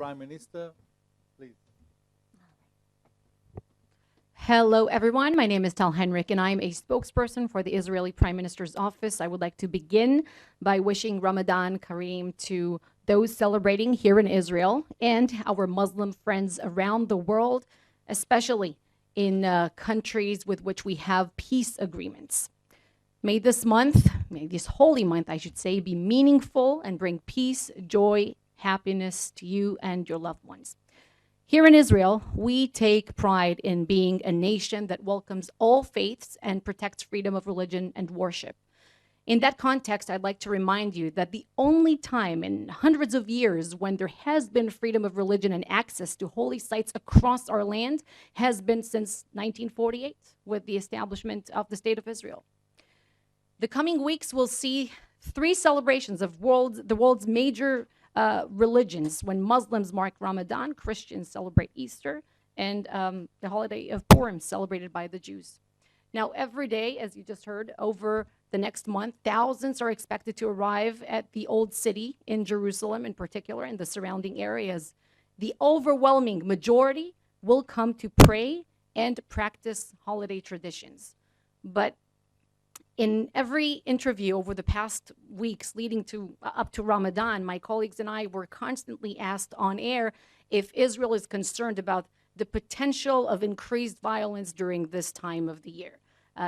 Prime Minister. Please. Hello, everyone. My name is Tal Henrik, and I'm a spokesperson for the Israeli Prime Minister's office. I would like to begin by wishing Ramadan Kareem to those celebrating here in Israel and our Muslim friends around the world, especially in countries with which we have peace agreements. May this holy month, I should say, be meaningful and bring peace, joy, happiness to you and your loved ones. Here in Israel, we take pride in being a nation that welcomes all faiths and protects freedom of religion and worship. In that context, I'd like to remind you that the only time in hundreds of years when there has been freedom of religion and access to holy sites across our land has been since 1948 with the establishment of the State of Israel. The coming weeks will see three celebrations of the world's major religions. When Muslims mark Ramadan, Christians celebrate Easter, and the holiday of Purim celebrated by the Jews. Now, every day, as you just heard, over the next month, thousands are expected to arrive at the Old City in Jerusalem, in particular, and the surrounding areas. The overwhelming majority will come to pray and practice holiday traditions. But in every interview over the past weeks leading up to Ramadan, my colleagues and I were constantly asked on air if Israel is concerned about the potential of increased violence during this time of the year.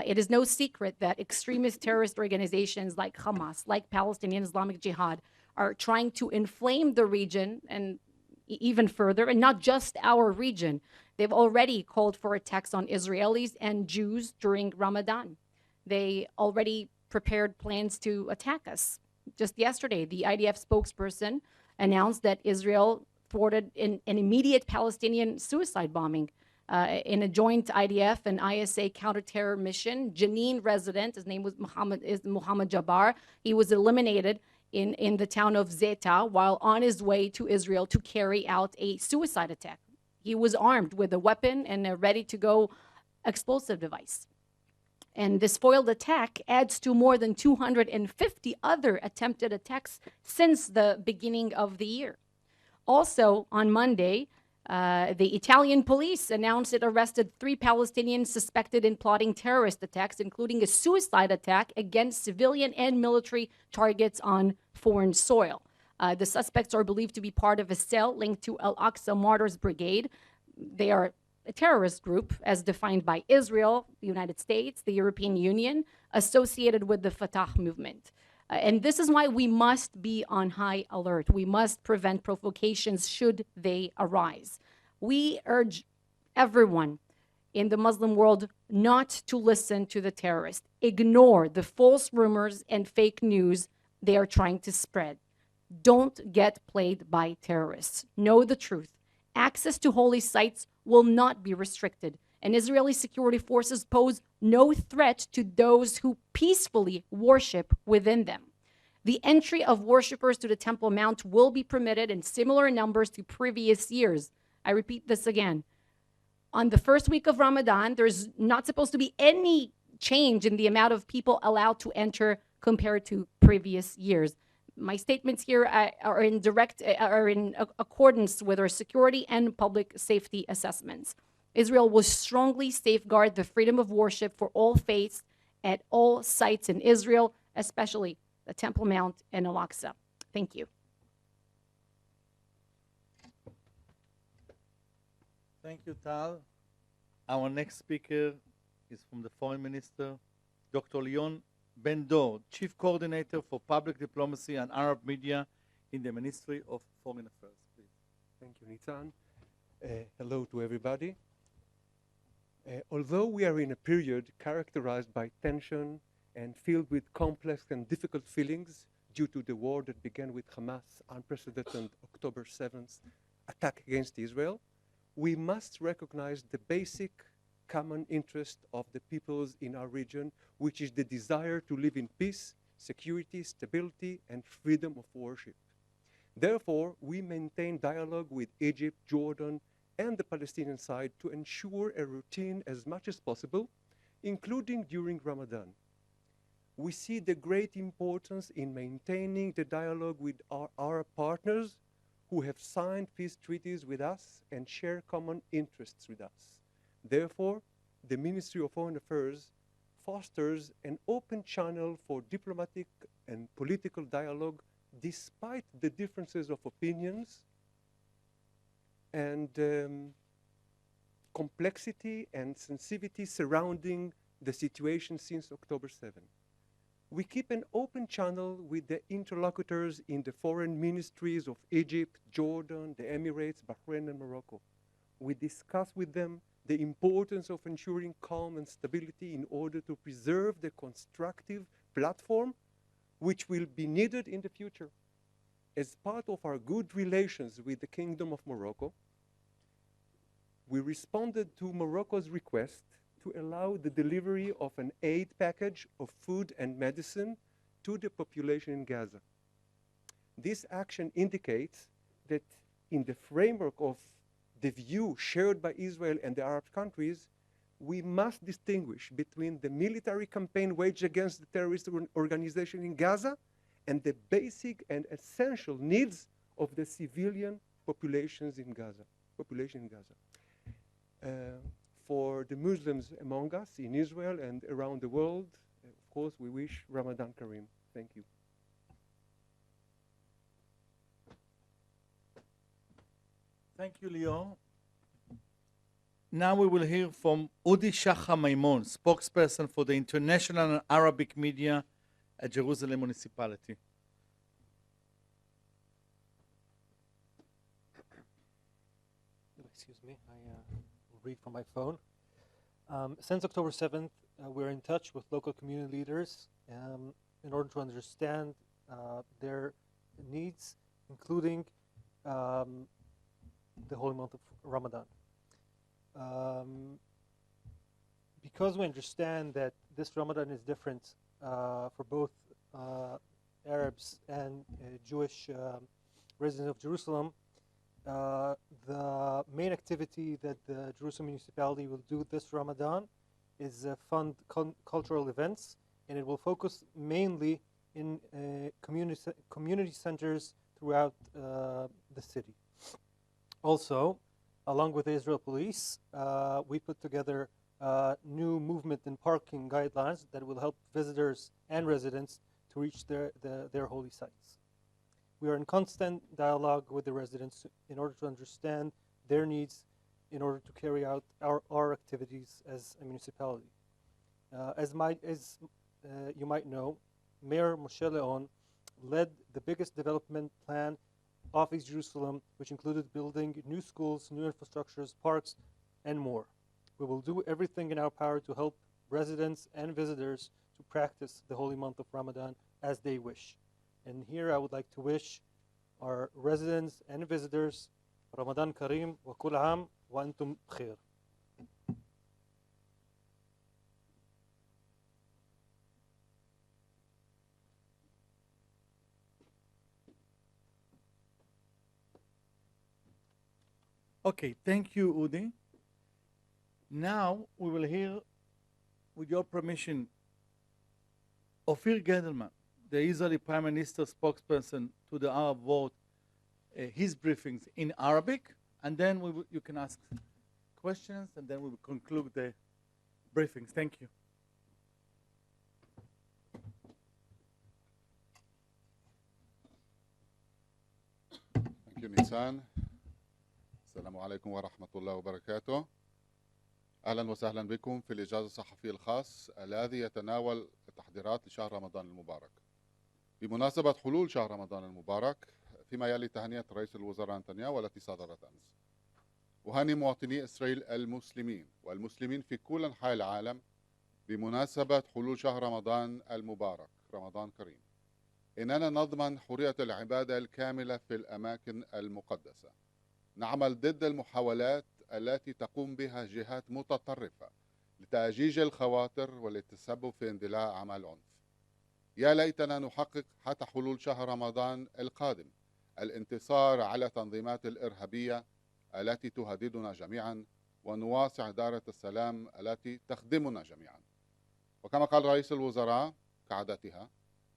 It is no secret that extremist terrorist organizations like Hamas, like Palestinian Islamic Jihad, are trying to inflame the region and even further, and not just our region. They've already called for attacks on Israelis and Jews during Ramadan. They already prepared plans to attack us. Just yesterday, the IDF spokesperson announced that Israel thwarted an immediate Palestinian suicide bombing in a joint IDF and ISA counter-terror mission. Jenin resident, his name was Muhammad Jabbar, he was eliminated in the town of Zeta while on his way to Israel to carry out a suicide attack. He was armed with a weapon and a ready-to-go explosive device. And this foiled attack adds to more than 250 other attempted attacks since the beginning of the year. Also, on Monday, the Italian police announced it arrested 3 Palestinians suspected in plotting terrorist attacks, including a suicide attack against civilian and military targets on foreign soil. The suspects are believed to be part of a cell linked to Al-Aqsa Martyrs Brigade. They are a terrorist group as defined by Israel, the United States, the European Union, associated with the Fatah movement. And this is why we must be on high alert. We must prevent provocations should they arise. We urge everyone in the Muslim world not to listen to the terrorists. Ignore the false rumors and fake news they are trying to spread. Don't get played by terrorists. Know the truth. Access to holy sites will not be restricted, and Israeli security forces pose no threat to those who peacefully worship within them. The entry of worshipers to the Temple Mount will be permitted in similar numbers to previous years. I repeat this again. On the first week of Ramadan, there's not supposed to be any change in the amount of people allowed to enter compared to previous years. My statements here are in accordance with our security and public safety assessments. Israel will strongly safeguard the freedom of worship for all faiths at all sites in Israel, especially the Temple Mount and Al-Aqsa. Thank you. Thank you, Tal. Our next speaker is from the Foreign Minister, Dr. Leon Ben-Dor, Chief Coordinator for Public Diplomacy and Arab Media in the Ministry of Foreign Affairs. Please. Thank you, Nitzan. Hello to everybody. Although we are in a period characterized by tension and filled with complex and difficult feelings due to the war that began with Hamas' unprecedented October 7th attack against Israel, we must recognize the basic common interest of the peoples in our region, which is the desire to live in peace, security, stability, and freedom of worship. Therefore, we maintain dialogue with Egypt, Jordan, and the Palestinian side to ensure a routine as much as possible, including during Ramadan. We see the great importance in maintaining the dialogue with our partners who have signed peace treaties with us and share common interests with us. Therefore, the Ministry of Foreign Affairs fosters an open channel for diplomatic and political dialogue despite the differences of opinions and complexity and sensitivity surrounding the situation since October 7. We keep an open channel with the interlocutors in the foreign ministries of Egypt, Jordan, the Emirates, Bahrain, and Morocco. We discuss with them the importance of ensuring calm and stability in order to preserve the constructive platform which will be needed in the future. As part of our good relations with the Kingdom of Morocco, we responded to Morocco's request to allow the delivery of an aid package of food and medicine to the population in Gaza. This action indicates that in the framework of the view shared by Israel and the Arab countries, we must distinguish between the military campaign waged against the terrorist organization in Gaza and the basic and essential needs of the civilian population in Gaza. For the Muslims among us in Israel and around the world, of course, we wish Ramadan Kareem. Thank you. Thank you, Leo. Now we will hear from Udi Shacha Maimon, spokesperson for the international and Arabic media at Jerusalem Municipality. Excuse me, I will read from my phone. Since October 7th, we're in touch with local community leaders in order to understand their needs, including the holy month of Ramadan. Because we understand that this Ramadan is different for both Arabs and Jewish residents of Jerusalem, the main activity that the Jerusalem municipality will do this Ramadan is fund cultural events, and it will focus mainly in community centers throughout the city. Also, along with the Israel Police, we put together new movement and parking guidelines that will help visitors and residents to reach their holy sites. We are in constant dialogue with the residents in order to understand their needs in order to carry out our activities as a municipality. As you might know, Mayor Moshe Leon led the biggest development plan of East Jerusalem, which included building new schools, new infrastructures, parks, and more. We will do everything in our power to help residents and visitors to practice the holy month of Ramadan as they wish. And here I would like to wish our residents and visitors Ramadan Kareem wa kul aam wa antum bkhair. Okay, thank you, Udi. Now we will hear, with your permission, Ophir Gedelman, the Israeli Prime Minister spokesperson to the Arab world, his briefings in Arabic, and then you can ask questions, and then we will conclude the briefings. Thank you. Thank you, Nisan. السلام عليكم ورحمة الله وبركاته. أهلا وسهلا بكم في الإجازة الصحفي الخاص الذي يتناول التحضيرات لشهر رمضان المبارك. بمناسبة حلول شهر رمضان المبارك، فيما يلي تهنئة رئيس الوزراء نتنياهو والتي صدرت أمس. أهنئ مواطني إسرائيل المسلمين والمسلمين في كل أنحاء العالم بمناسبة حلول شهر رمضان المبارك، رمضان كريم. إننا نضمن حرية العبادة الكاملة في الأماكن المقدسة. نعمل ضد المحاولات التي تقوم بها جهات متطرفة لتأجيج الخواطر وللتسبب في اندلاع أعمال عنف. يا ليتنا نحقق حتى حلول شهر رمضان القادم الانتصار على التنظيمات الإرهابية التي تهددنا جميعا ونواصع دائرة السلام التي تخدمنا جميعا. وكما قال رئيس الوزراء كعادتها،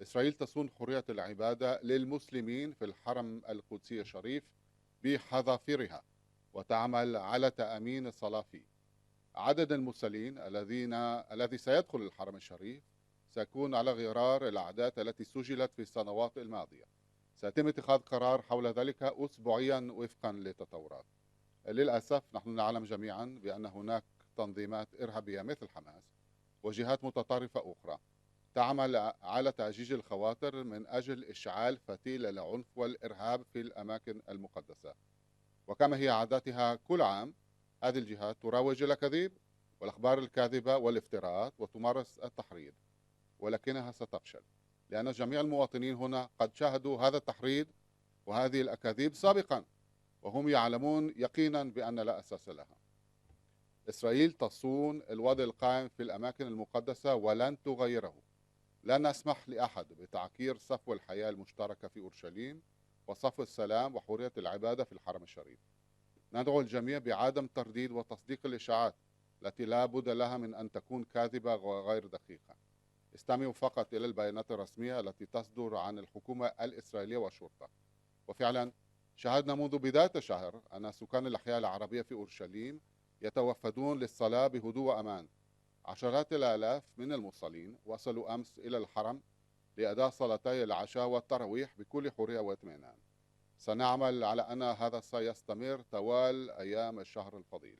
إسرائيل تصون حرية العبادة للمسلمين في الحرم القدسي الشريف بحذافيرها وتعمل على تأمين الصلاة فيه. عدد المرسلين الذي سيدخل الحرم الشريف سيكون على غرار الأعداد التي سجلت في السنوات الماضية. سيتم اتخاذ قرار حول ذلك أسبوعيا وفقا للتطورات. للأسف نحن نعلم جميعا بأن هناك تنظيمات إرهابية مثل حماس وجهات متطرفة أخرى تعمل على تأجيج الخواطر من أجل إشعال فتيل العنف والإرهاب في الأماكن المقدسة. وكما هي عاداتها كل عام، هذه الجهات تروج الأكاذيب والأخبار الكاذبة والافتراءات وتمارس التحريض، ولكنها ستفشل لأن جميع المواطنين هنا قد شاهدوا هذا التحريض وهذه الأكاذيب سابقا، وهم يعلمون يقينا بأن لا أساس لها. إسرائيل تصون الوضع القائم في الأماكن المقدسة ولن تغيره. لا نسمح لأحد بتعكير صفو الحياة المشتركة في أورشليم وصفو السلام وحرية العبادة في الحرم الشريف. ندعو الجميع بعدم ترديد وتصديق الإشاعات التي لا بد لها من أن تكون كاذبة وغير دقيقة. استمعوا فقط إلى البيانات الرسمية التي تصدر عن الحكومة الإسرائيلية والشرطة. وفعلا شاهدنا منذ بداية الشهر أن سكان الأحياء العربية في أورشليم يتوفدون للصلاة بهدوء وأمان. عشرات الآلاف من المصلين وصلوا أمس إلى الحرم لأداء صلاتي العشاء والتراويح بكل حرية واطمئنان. سنعمل على أن هذا سيستمر طوال أيام الشهر الفضيل،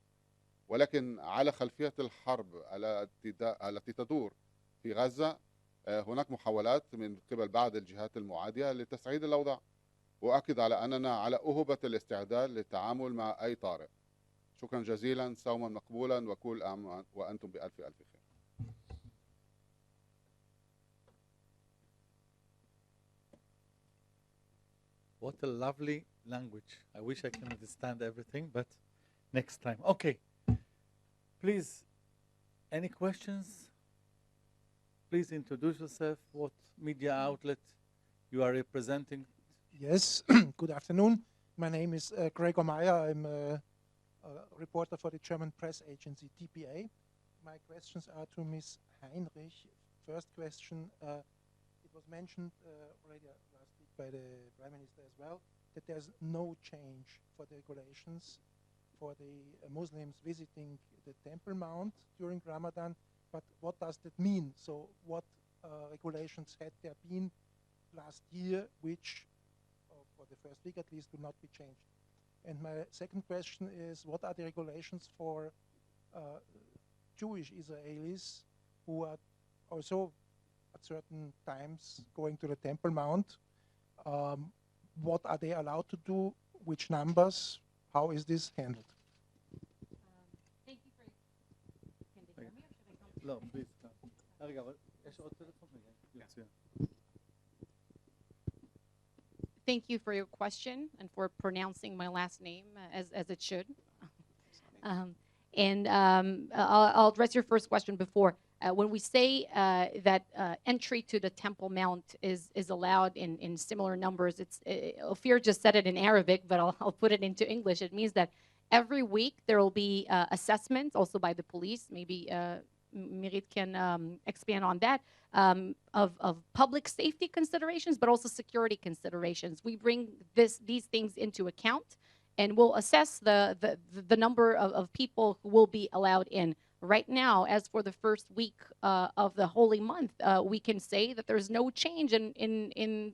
ولكن على خلفية الحرب التي تدور في غزة هناك محاولات من قبل بعض الجهات المعادية لتسعيد الأوضاع. وأكد على أننا على أهبة الاستعداد للتعامل مع أي طارئ. شكرا جزيلا، صوما مقبولا، وكل عام وأنتم بألف ألف خير. What a lovely language. I wish I can understand everything, but next time. Okay. Please, any questions? Please introduce yourself. What media outlet you are representing? Yes, good afternoon. My name is Gregor Meyer. I'm a reporter for the German press agency DPA. My questions are to Ms. Heinrich. First question, it was mentioned already last week by the Prime Minister as well, that there's no change for the regulations for the Muslims visiting the Temple Mount during Ramadan. But what does that mean? So what regulations had there been last year which, for the first week at least, do not be changed? And my second question is, what are the regulations for Jewish Israelis who are also at certain times going to the Temple Mount? What are they allowed to do? Which numbers? How is this handled? Thank you for. Can they hear me or should I come? לא, please. רגע, אבל יש עוד טלפון? מצוין. Thank you for your question and for pronouncing my last name as it should. I'll address your first question before. When we say that entry to the Temple Mount is allowed in similar numbers, Ophir just said it in Arabic, but I'll put it into English. It means that every week there will be assessments, also by the police. Maybe Mirit can expand on that, of public safety considerations, but also security considerations. We bring these things into account, and we'll assess the number of people who will be allowed in. Right now, as for the first week of the holy month, we can say that there's no change in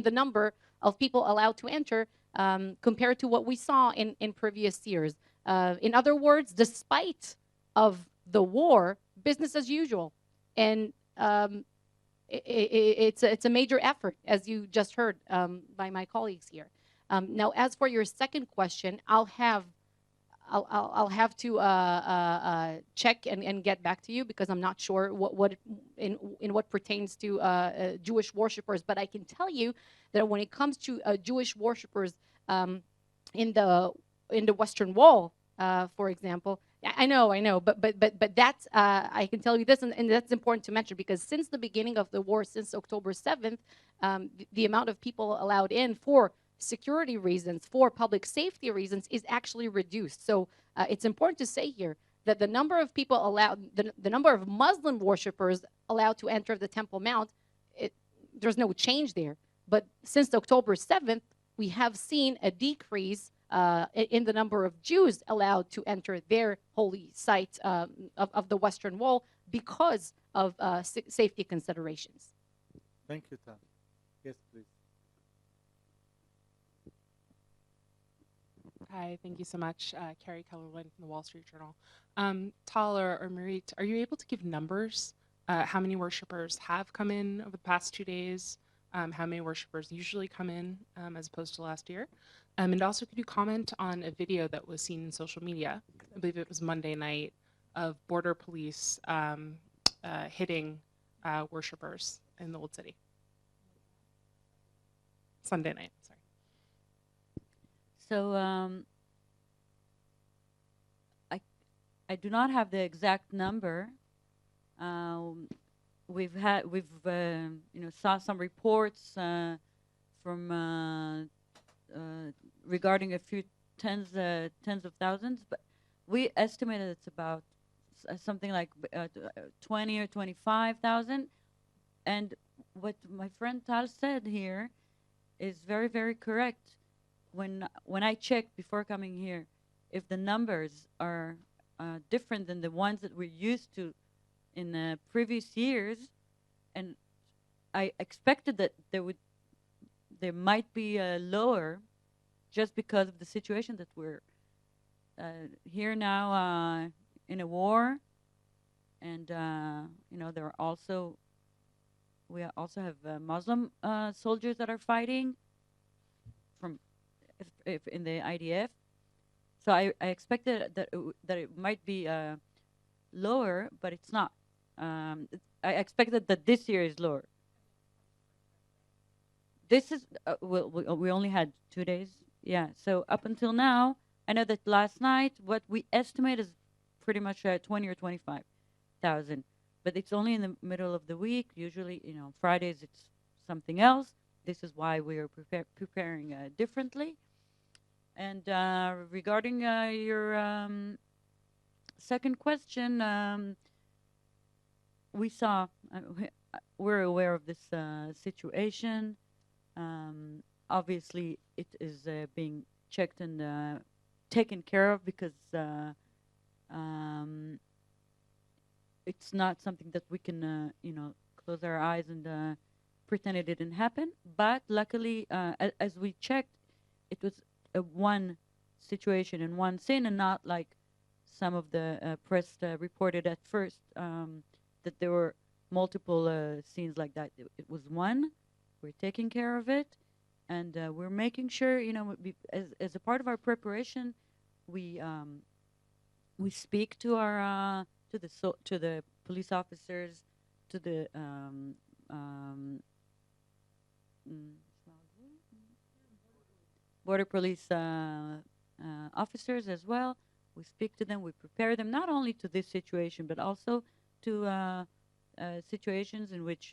the number of people allowed to enter compared to what we saw in previous years. In other words, despite of the war, business as usual. And it's a major effort, as you just heard by my colleagues here. Now, as for your second question, I'll have to check and get back to you, because I'm not sure in what pertains to Jewish worshipers. But I can tell you that when it comes to Jewish worshipers in the Western Wall, for example, I know, but that's I can tell you this, and that's important to mention, because since the beginning of the war, since October 7th, the amount of people allowed in for security reasons, for public safety reasons, is actually reduced. So it's important to say here that the number of people allowed, the number of Muslim worshippers allowed to enter the Temple Mount, there's no change there. But since October 7th, we have seen a decrease in the number of Jews allowed to enter their holy site of the Western Wall because of safety considerations. Thank you, Tal. Yes, please. Hi, thank you so much. Carrie Kellerlin from the Wall Street Journal. Tal or Marit, are you able to give numbers? How many worshipers have come in over the past 2 days? How many worshipers usually come in as opposed to last year? And also, could you comment on a video that was seen in social media, I believe it was Monday night, of border police hitting worshipers in the Old City? Sunday night, sorry. So I do not have the exact number. We've saw some reports from regarding a few tens of thousands, but we estimated it's about something like 20 or 25,000. And what my friend Tal said here is very, very correct. When I checked before coming here, if the numbers are different than the ones that we're used to in previous years, and I expected that there might be lower, just because of the situation that we're here now in a war, and there are also we also have Muslim soldiers that are fighting from if in the IDF. So I expected that it might be lower, but it's not. I expected that this year is lower. This is we only had 2 days. Yeah. So up until now, I know that last night what we estimate is pretty much 20 or 25,000, but it's only in the middle of the week. Usually, Fridays it's something else. This is why we are preparing differently. And regarding your second question, we saw, we're aware of this situation. Obviously, it is being checked and taken care of because it's not something that we can, close our eyes and pretend it didn't happen. But luckily, as we checked, it was one situation and one scene, and not like some of the press reported at first that there were multiple scenes like that. It was one. We're taking care of it, and we're making sure, as a part of our preparation, we speak to our to the police officers, to the border police officers as well. We speak to them. We prepare them not only to this situation, but also to situations in which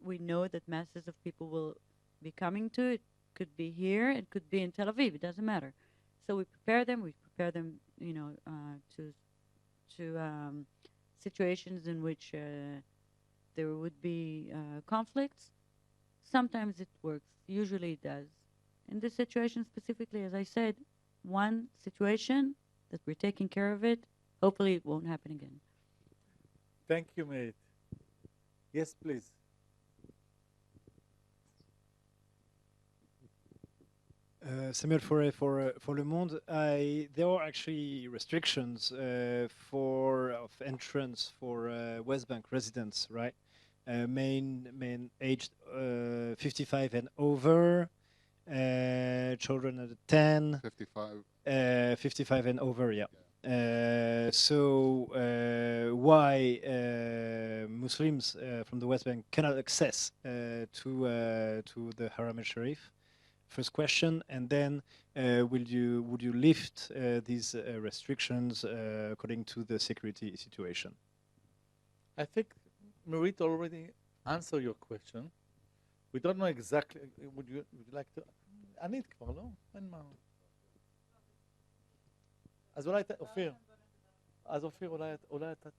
we know that masses of people will be coming to. It could be here, it could be in Tel Aviv, it doesn't matter. So we prepare them, to situations in which there would be conflicts. Sometimes it works, usually it does. In this situation specifically, as I said, one situation that we're taking care of it, hopefully it won't happen again. Thank you, Merit. Yes, please. Samuel Fauré for Le Monde. There are actually restrictions of entrance for West Bank residents, right? Main aged 55 and over, children at 10. 55. 55 and over, yeah. So why Muslims from the West Bank cannot access to the Haram al-Sharif? First question, and then would you lift these restrictions according to the security situation? I think Merit already answered your question. We don't know exactly. Would you like to? ענית כבר, לא? אין מה. אז אולי, אופיר. אז אופיר, אולי אתה.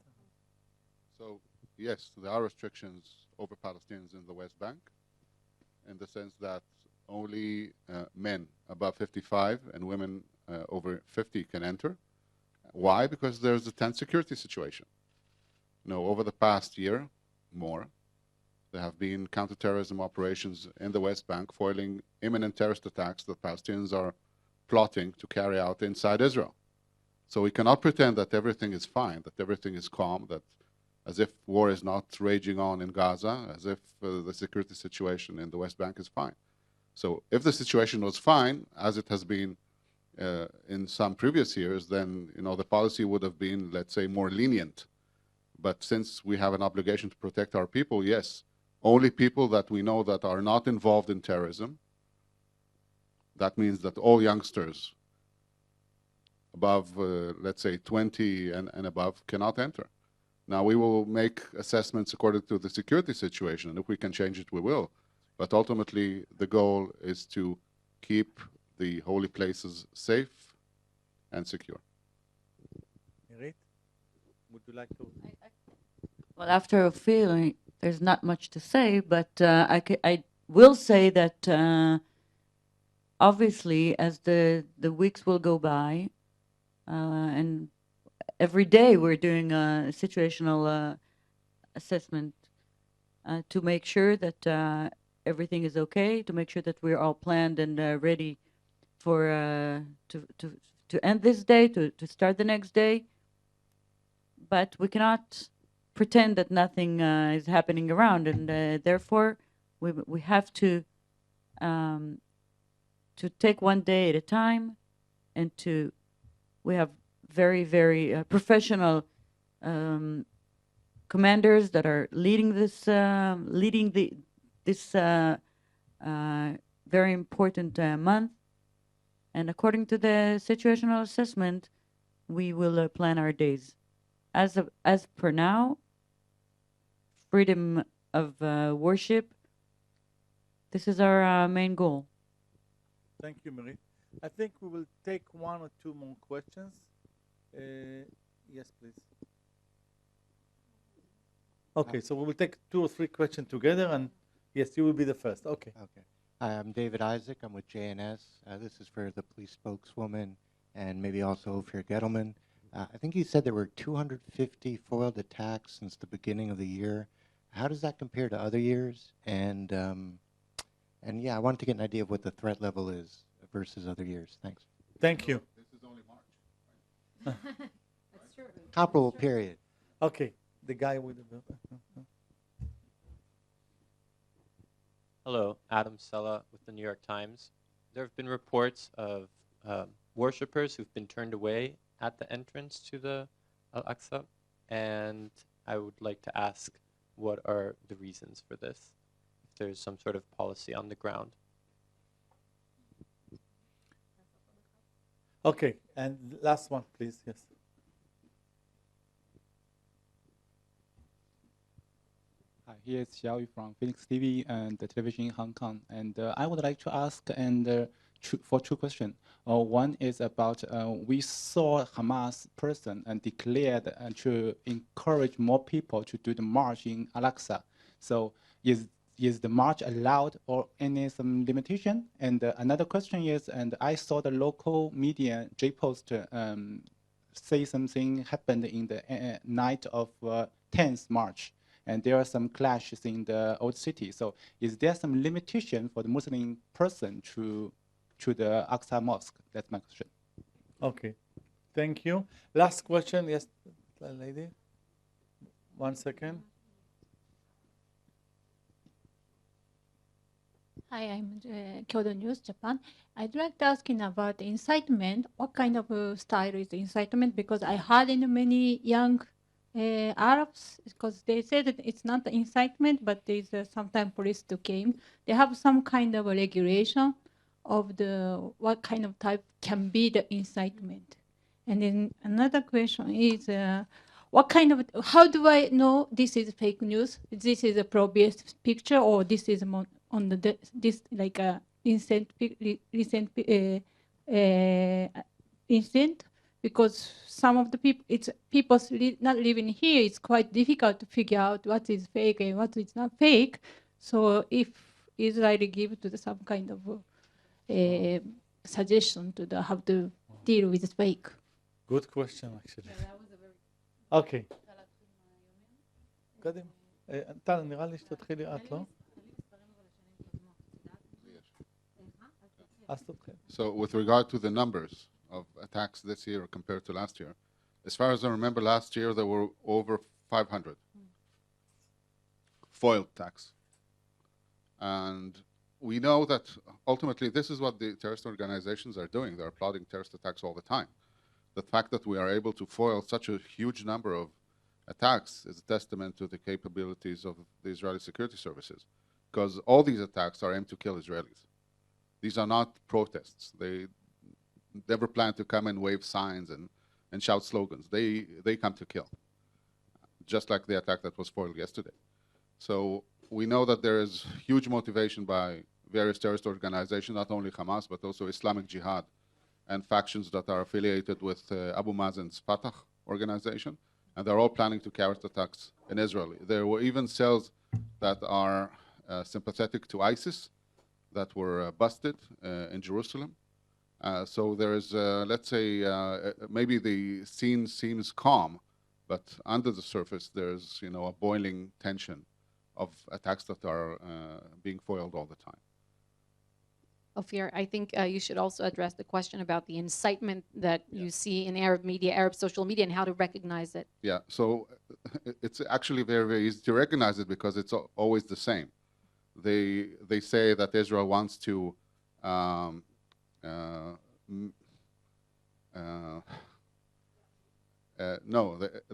So, yes, there are restrictions over Palestinians in the West Bank, in the sense that only men above 55 and women over 50 can enter. Why? Because there's a tense security situation. Over the past year, more, there have been counterterrorism operations in the West Bank foiling imminent terrorist attacks that Palestinians are plotting to carry out inside Israel. So we cannot pretend that everything is fine, that everything is calm, that as if war is not raging on in Gaza, as if the security situation in the West Bank is fine. So if the situation was fine, as it has been in some previous years, then the policy would have been, let's say, more lenient. But since we have an obligation to protect our people, yes, only people that we know that are not involved in terrorism. That means that all youngsters above, let's say, 20 and above cannot enter. Now, we will make assessments according to the security situation, and if we can change it, we will. But ultimately, the goal is to keep the holy places safe and secure. Mirit, would you like to? Well, after a feeling, there's not much to say, but I will say that obviously, as the weeks will go by, and every day we're doing a situational assessment to make sure that everything is okay, to make sure that we're all planned and ready for to end this day, to start the next day. But we cannot pretend that nothing is happening around, and therefore we have to take one day at a time, and we have very, very professional commanders that are leading this very important month. And according to the situational assessment, we will plan our days. As per now, freedom of worship, this is our main goal. Thank you, Mirit. I think we will take one or two more questions. Yes, please. Okay, so we will take 2 or 3 questions together, and yes, you will be the first. Okay. Okay. Hi, I'm David Isaac. I'm with JNS. This is for the police spokeswoman and maybe also for Gettleman. I think you said there were 250 foiled attacks since the beginning of the year. How does that compare to other years? And yeah, I wanted to get an idea of what the threat level is versus other years. Thanks. Thank you. This is only March. That's true. Comparable period. Okay, the guy with the... Hello, Adam Sella with the New York Times. There have been reports of worshippers who've been turned away at the entrance to the Al-Aqsa, and I would like to ask, what are the reasons for this? If there's some sort of policy on the ground. Okay, and last one, please. Yes. Hi, here's Xiaoyu from Phoenix TV and the television in Hong Kong. And I would like to ask for 2 questions. One is about we saw Hamas person and declared to encourage more people to do the march in Al-Aqsa. So is the march allowed or some limitation? And another question is, and I saw the local media, J-Post, say something happened in the night of 10th March. And there are some clashes in the old city. So is there some limitation for the Muslim person to the Aqsa Mosque? That's my question. Okay, thank you. Last question, yes, lady. 1 second. Hi, I'm Kyodo News, Japan. I'd like to ask you about incitement. What kind of style is incitement? Because I heard in many young Arabs, because they say that it's not the incitement, but there's sometimes police to came. They have some kind of a regulation of what kind of type can be the incitement. And then another question is, how do I know this is fake news? This is a pro-based picture, or this is on this like a recent incident? Because some of the people not living here, it's quite difficult to figure out what is fake and what is not fake. So if Israel give to the some kind of suggestion to the how to deal with fake? Good question, actually. אוקיי. קדימה. טל, נראה לי שתתחילי את, לא? אז תתחיל. So with regard to the numbers of attacks this year compared to last year, as far as I remember, last year there were over 500 foiled attacks. And we know that ultimately this is what the terrorist organizations are doing. They're plotting terrorist attacks all the time. The fact that we are able to foil such a huge number of attacks is a testament to the capabilities of the Israeli security services, because all these attacks are aimed to kill Israelis. These are not protests. They never plan to come and wave signs and shout slogans. They come to kill, just like the attack that was foiled yesterday. So we know that there is huge motivation by various terrorist organizations, not only Hamas, but also Islamic Jihad and factions that are affiliated with Abu Mazen's Fatah organization. And they're all planning to carry out attacks in Israel. There were even cells that are sympathetic to ISIS that were busted in Jerusalem. So there is, let's say, maybe the scene seems calm, but under the surface there's, a boiling tension of attacks that are being foiled all the time. Ophir, I think you should also address the question about the incitement that you see in Arab media, Arab social media, and how to recognize it. Yeah, so it's actually very, very easy to recognize it because it's always the same. They say that Israel wants to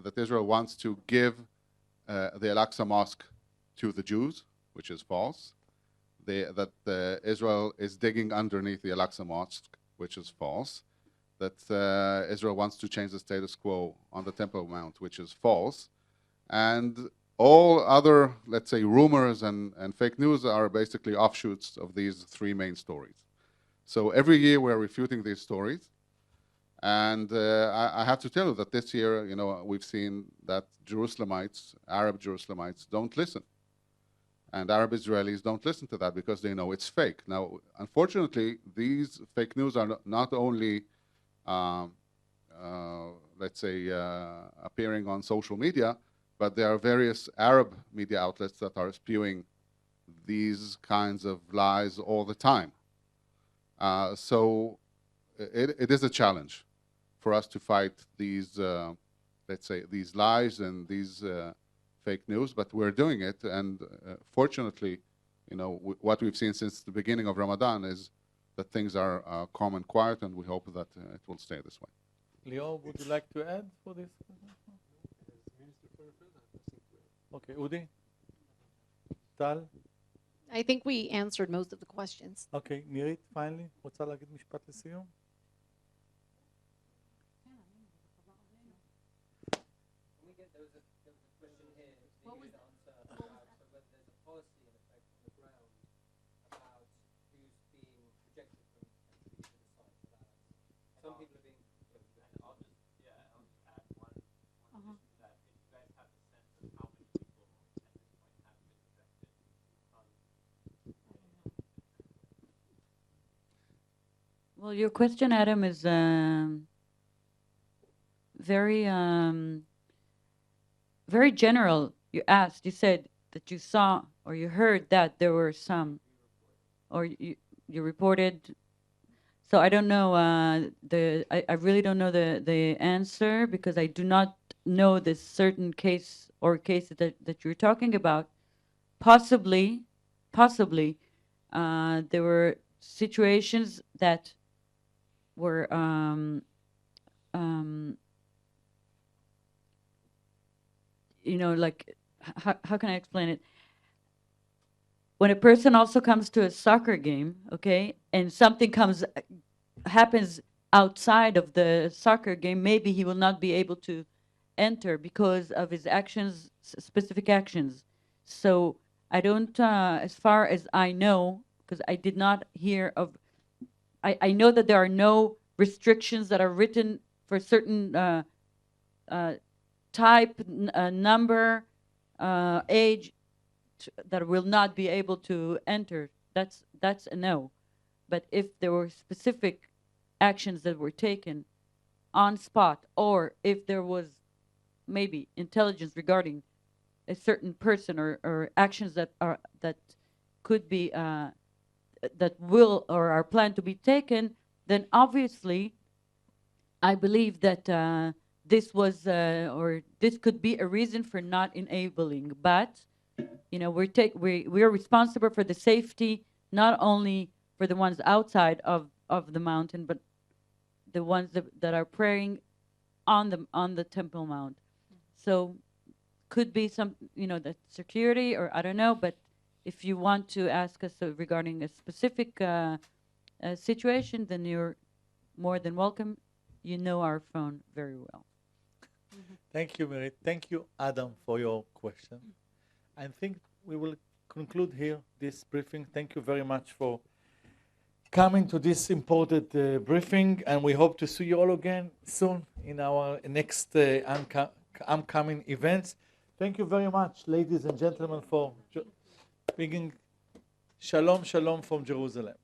that Israel wants to give the Al-Aqsa Mosque to the Jews, which is false. That Israel is digging underneath the Al-Aqsa Mosque, which is false. That Israel wants to change the status quo on the Temple Mount, which is false. And all other, let's say, rumors and fake news are basically offshoots of these three main stories. So every year we're refuting these stories. And I have to tell you that this year, we've seen that Jerusalemites, Arab Jerusalemites, don't listen. And Arab Israelis don't listen to that because they know it's fake. Now, unfortunately, these fake news are not only, let's say, appearing on social media, but there are various Arab media outlets that are spewing these kinds of lies all the time. So it is a challenge for us to fight these, let's say, these lies and these fake news, but we're doing it. And fortunately, what we've seen since the beginning of Ramadan is that things are calm and quiet, and we hope that it will stay this way. Leo, would you like to add for this? Okay, Udi? Tal? I think we answered most of the questions. Okay, נירית, finally, רוצה להגיד משפט לסיום? Well, your question, Adam, is very, very general. You said that you saw or you heard that there were some, or you reported. So I don't know I really don't know the answer because I do not know this certain case or cases that you're talking about. Possibly, there were situations that were like how can I explain it? When a person also comes to a soccer game, okay, and something happens outside of the soccer game, maybe he will not be able to enter because of his actions, specific actions. So I don't, as far as I know, because I did not hear of, I know that there are no restrictions that are written for certain type, number, age that will not be able to enter that's a no. But if there were specific actions that were taken on spot, or if there was maybe intelligence regarding a certain person, or actions that could be that will or are planned to be taken, then obviously I believe that this was or this could be a reason for not enabling. But you know, we are responsible for the safety, not only for the ones outside of the mountain, but the ones that are praying on the Temple Mount. So could be some, you know, that security, or I don't know. But if you want to ask us regarding a specific situation, then you're more than welcome. You know our phone very well. Thank you, Mary. Thank you, Adam, for your question. I think we will conclude here this briefing. Thank you very much for coming to this important briefing, and we hope to see you all again soon in our next upcoming events. Thank you very much, ladies and gentlemen, for being Shalom, Shalom from Jerusalem.